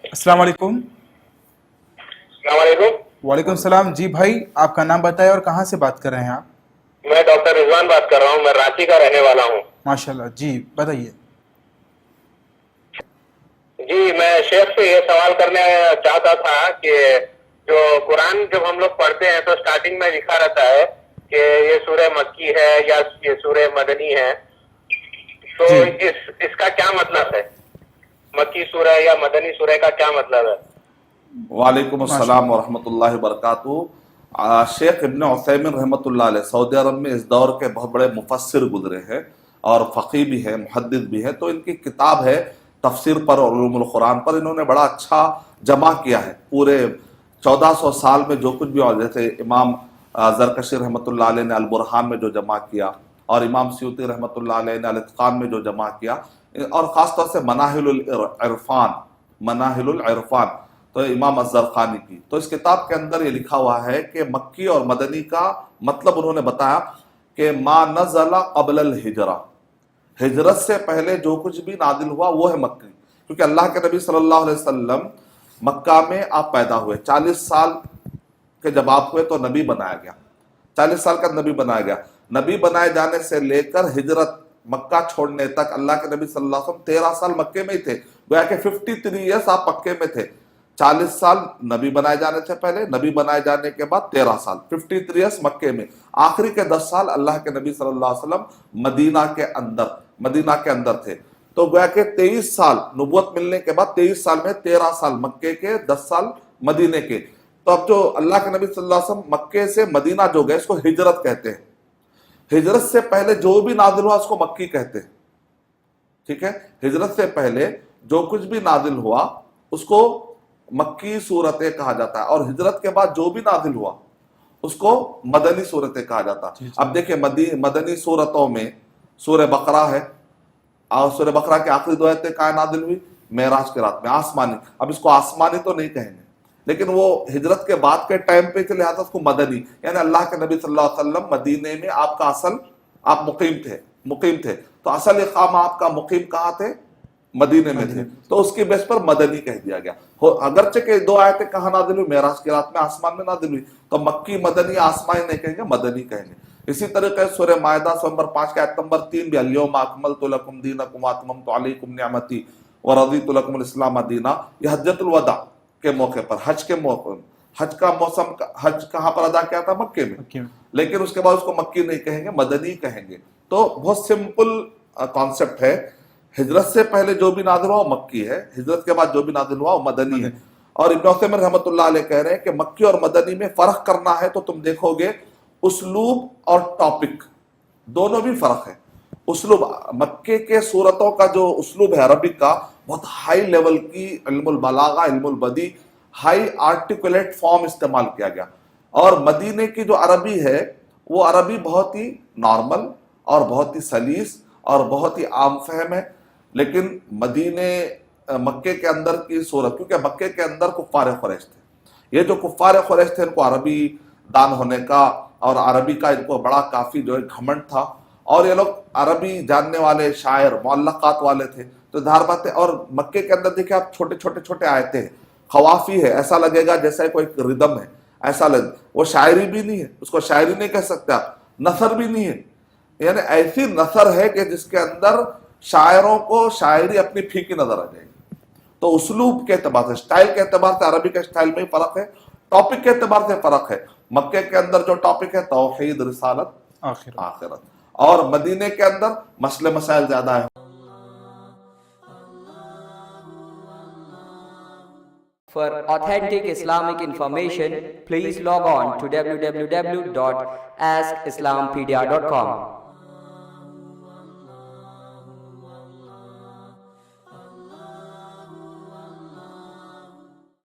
अस्सलाम वालेकुम। वालेकुम सलाम। जी भाई, आपका नाम बताएं और कहाँ से बात कर रहे हैं आप? मैं डॉक्टर रिजवान बात कर रहा हूँ, मैं रांची का रहने वाला हूँ। माशाल्लाह, जी बताइए। जी, मैं शेख से ये सवाल करने चाहता था कि जो कुरान जब हम लोग पढ़ते हैं तो स्टार्टिंग में लिखा रहता है कि ये सूरह मक्की है या ये सूरह मदनी है, तो जी इसका क्या मतलब है? मक्की सूरह या मदनी सूरह का क्या मतलब है? वालेकुम अस्सलाम माशाल्लाह। वरहमतुल्लाहि वबरकातुहू। शेख इब्न उथैमीन रहमतुल्लाह अलैह सऊदी अरब में इस दौर के बहुत बड़े मुफस्सिर गुजरे हैं और फ़क़ीह भी हैं, मुहद्दिस भी हैं। तो इनकी किताब है तफसीर पर और उलूमुल कुरान पर, इन्होंने बड़ा अच्छा जमा किया है पूरे 1400 साल में जो कुछ भी। और जैसे इमाम ज़रकशी रहमतुल्लाह अलैह ने अल बुरहान में जो जमा किया, और इमाम सियूती रहमतुल्लाह अलैह ने अल इत्क़ान में जो जमा किया, और ख़ास तौर से मनाहिलुल इरफ़ान तो इमाम अज़्ज़रक़ानी की। तो इस किताब के अंदर ये लिखा हुआ है कि मक्की और मदनी का मतलब उन्होंने बताया कि मा नज़ला क़ब्लल हिजरा, हिजरत से पहले जो कुछ भी नादिल हुआ वो है मक्की। क्योंकि अल्लाह के नबी सल्लल्लाहु अलैहि वसल्लम मक्का में आप पैदा हुए, 40 साल के जब आप हुए तो नबी बनाया गया, 40 साल का नबी बनाया गया। नबी बनाए जाने से लेकर हिजरत मक्का छोड़ने तक अल्लाह के नबी सल्लल्लाहु अलैहि वसल्लम 13 साल मक्के में ही थे। गोया कि 53 ईयर्स आप मक्के में थे। 40 साल नबी बनाए जाने से पहले, नबी बनाए जाने के बाद 13 साल, 53 ईयर्स मक्के में। आखिरी के 10 साल अल्लाह के नबी सल्लल्लाहु अलैहि वसल्लम मदीना के अंदर थे। तो गोया कि 23 साल नबूवत मिलने के बाद 23 साल में 13 साल मक्के के, 10 साल मदीने के। तो अब जो अल्लाह के नबी सल्लल्लाहु अलैहि वसल्लम मक्के से मदीना जो गए, इसको हिजरत कहते हैं। हिजरत से पहले जो भी नादिल हुआ उसको मक्की कहते हैं। ठीक है, हिजरत से पहले जो कुछ भी नादिल हुआ उसको मक्की सूरतें कहा जाता है, और हिजरत के बाद जो भी नादिल हुआ उसको मदनी सूरतें कहा जाता है। अब देखिए, मदनी सूरतों में सूरह बकरा है, और सूरह बकरा के आखिरी 2 आयतें कहाँ नादिल हुई? मेराज की रात में, आसमानी। अब इसको आसमानी तो नहीं कहेंगे, लेकिन वो हिजरत के बाद के टाइम पे थे, लिहाजा उसको मदनी, यानी अल्लाह के नबी सल्लल्लाहु अलैहि वसल्लम मदीने में आपका असल, आप मुकीम थे। तो असल इकामा आपका मुकीम कहाँ थे? मदीने में थे। तो उसकी बेस पर मदनी कह दिया गया। अगरचे के 2 आयतें कहाँ नादिल हुई? मेराज की रात में, आसमान में नादिल हुई। तो मक्की मदनी आसमानी नहीं कहेंगे, मदनी कहेंगे। इसी तरीके सूरह मायदा नंबर 5 के आयत नंबर 3 भी, अल-यौमा अकमलतु लकुम दीनकुम व अतममतु अलैकुम निअमती व रदीतु लकुमुल इस्लाम दीना। यह हज्जतुल वदा के मौके पर, हज के मौके, हज का मौसम, हज कहाँ पर अदा किया था? मक्के में। लेकिन उसके बाद उसको मक्की नहीं कहेंगे, मदनी कहेंगे। तो बहुत सिंपल कॉन्सेप्ट है। हिजरत से पहले जो भी नादिल हुआ वो मक्की है, हिजरत के बाद जो भी नादिल हुआ वो मदनी है। और इब्न उथैमीन रहमतुल्लाह अलैह कह रहे हैं कि मक्की और मदनी में फर्क करना है तो तुम देखोगे उसलूब और टॉपिक दोनों भी फर्क है। उसलूब, मक्के के सूरतों का जो उसलूब है अरबिक का, बहुत हाई लेवल की इल्मुल बलागा, इल्मुल बदी, हाई आर्टिकुलेट फॉर्म इस्तेमाल किया गया। और मदीने की जो अरबी है वो अरबी बहुत ही नॉर्मल और बहुत ही सलीस और बहुत ही आम फहम है। लेकिन मक्के के अंदर की सूरत, क्योंकि मक्के के अंदर कुफ्फार कुरैश थे, ये जो कुफ्फार कुरैश थे इनको अरबी दान होने का और अरबी का इनको बड़ा काफ़ी जो है घमंड था, और ये लोग अरबी जानने वाले शायर, मुअल्लक़ात वाले थे। तो धार बात है। और मक्के के अंदर देखिए आप, छोटे आयतें हैं, खवाफी है, ऐसा लगेगा जैसा कोई रिदम है, ऐसा लगे। वो शायरी भी नहीं है, उसको शायरी नहीं कह सकते आप, नसर भी नहीं है, यानी ऐसी नसर है कि जिसके अंदर शायरों को शायरी अपनी फीकी नजर आ जाएगी। तो उसलूब के एतबार से, स्टाइल के एतबार से अरबी के स्टाइल में ही फर्क है, टॉपिक के एतबार से फर्क है। मक्के के अंदर जो टॉपिक है तौहीद, रिसालत, आखिरत, और मदीने के अंदर मसले मसाइल ज्यादा है। For authentic Islamic information, please log on to www.askislampedia.com.